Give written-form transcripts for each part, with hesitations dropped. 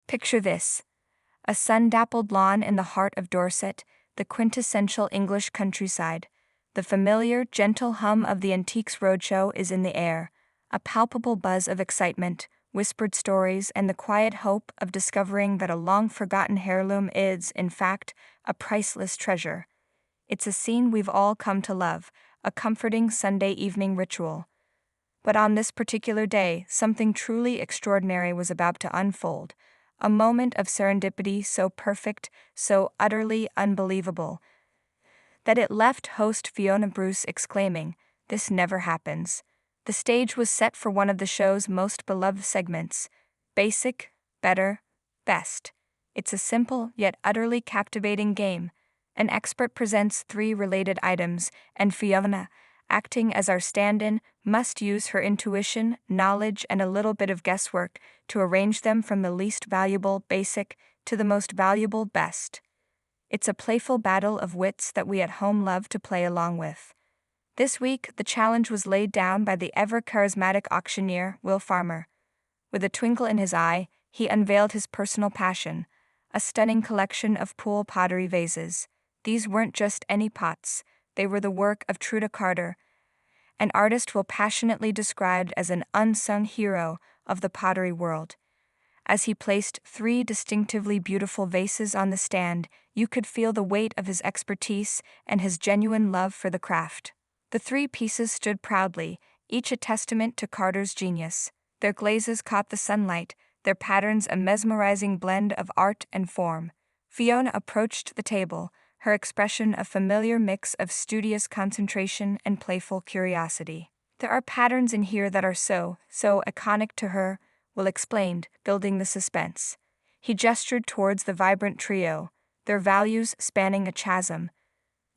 Picture this: a sun-dappled lawn in the heart of Dorset, the quintessential English countryside. The familiar, gentle hum of the Antiques Roadshow is in the air, a palpable buzz of excitement, whispered stories, and the quiet hope of discovering that a long-forgotten heirloom is, in fact, a priceless treasure. It's a scene we've all come to love, a comforting Sunday evening ritual. But on this particular day, something truly extraordinary was about to unfold, a moment of serendipity so perfect, so utterly unbelievable, that it left host Fiona Bruce exclaiming, "This never happens." The stage was set for one of the show's most beloved segments: Basic, Better, Best. It's a simple yet utterly captivating game. An expert presents 3 related items, and Fiona, acting as our stand-in, must use her intuition, knowledge, and a little bit of guesswork to arrange them from the least valuable, basic, to the most valuable, best. It's a playful battle of wits that we at home love to play along with. This week, the challenge was laid down by the ever-charismatic auctioneer, Will Farmer. With a twinkle in his eye, he unveiled his personal passion, a stunning collection of pool pottery vases. These weren't just any pots, they were the work of Truda Carter, an artist Will passionately described as an unsung hero of the pottery world. As he placed 3 distinctively beautiful vases on the stand, you could feel the weight of his expertise and his genuine love for the craft. The 3 pieces stood proudly, each a testament to Carter's genius. Their glazes caught the sunlight, their patterns a mesmerizing blend of art and form. Fiona approached the table, her expression a familiar mix of studious concentration and playful curiosity. "There are patterns in here that are so iconic to her," Will explained, building the suspense. He gestured towards the vibrant trio, their values spanning a chasm.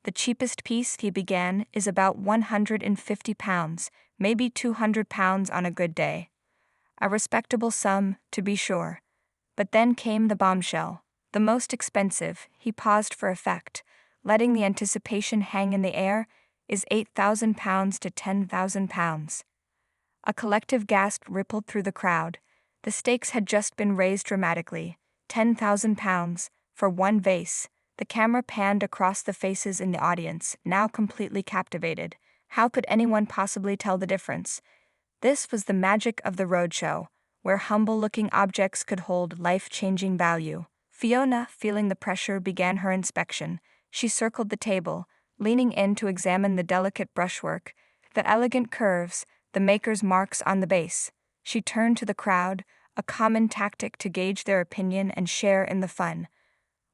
"The cheapest piece," he began, "is about £150, maybe £200 on a good day. A respectable sum, to be sure." But then came the bombshell. The most expensive, he paused for effect, letting the anticipation hang in the air, is £8,000 to £10,000. A collective gasp rippled through the crowd. The stakes had just been raised dramatically. £10,000 for one vase. The camera panned across the faces in the audience, now completely captivated. How could anyone possibly tell the difference? This was the magic of the roadshow, where humble-looking objects could hold life-changing value. Fiona, feeling the pressure, began her inspection. She circled the table, leaning in to examine the delicate brushwork, the elegant curves, the maker's marks on the base. She turned to the crowd, a common tactic to gauge their opinion and share in the fun.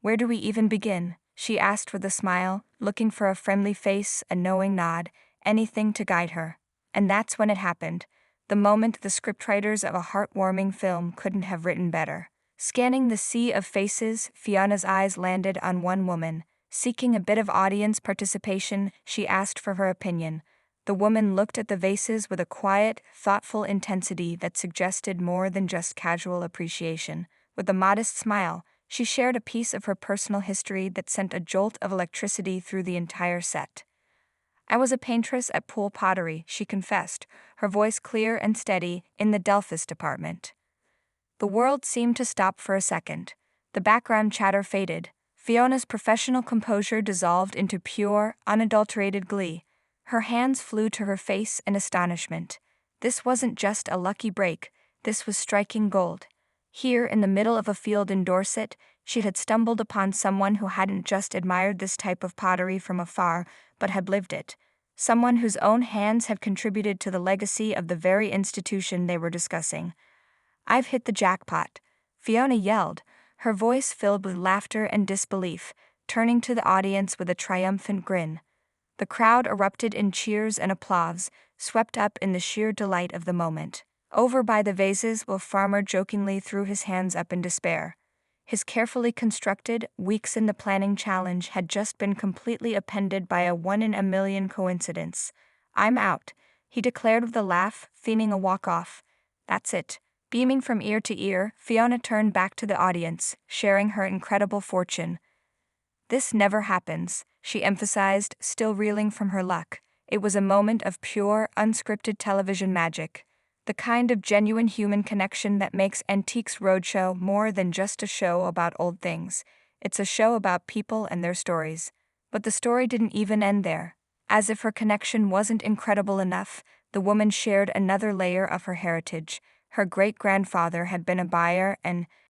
"Where do we even begin?" she asked with a smile, looking for a friendly face, a knowing nod, anything to guide her. And that's when it happened, the moment the scriptwriters of a heartwarming film couldn't have written better. Scanning the sea of faces, Fiona's eyes landed on one woman. Seeking a bit of audience participation, she asked for her opinion. The woman looked at the vases with a quiet, thoughtful intensity that suggested more than just casual appreciation. With a modest smile, she shared a piece of her personal history that sent a jolt of electricity through the entire set. "I was a paintress at pool pottery," she confessed, her voice clear and steady, "in the Delphis department." The world seemed to stop for a second. The background chatter faded. Fiona's professional composure dissolved into pure, unadulterated glee. Her hands flew to her face in astonishment. This wasn't just a lucky break, this was striking gold. Here, in the middle of a field in Dorset, she had stumbled upon someone who hadn't just admired this type of pottery from afar, but had lived it. Someone whose own hands had contributed to the legacy of the very institution they were discussing. "I've hit the jackpot," Fiona yelled, her voice filled with laughter and disbelief, turning to the audience with a triumphant grin. The crowd erupted in cheers and applause, swept up in the sheer delight of the moment. Over by the vases, Will Farmer jokingly threw his hands up in despair. His carefully constructed, weeks in the planning challenge had just been completely upended by a 1-in-a-million coincidence. "I'm out," he declared with a laugh, feigning a walk-off. "That's it." Beaming from ear to ear, Fiona turned back to the audience, sharing her incredible fortune. "This never happens," she emphasized, still reeling from her luck. It was a moment of pure, unscripted television magic. The kind of genuine human connection that makes Antiques Roadshow more than just a show about old things. It's a show about people and their stories. But the story didn't even end there. As if her connection wasn't incredible enough, the woman shared another layer of her heritage. Her great-grandfather had been a buyer and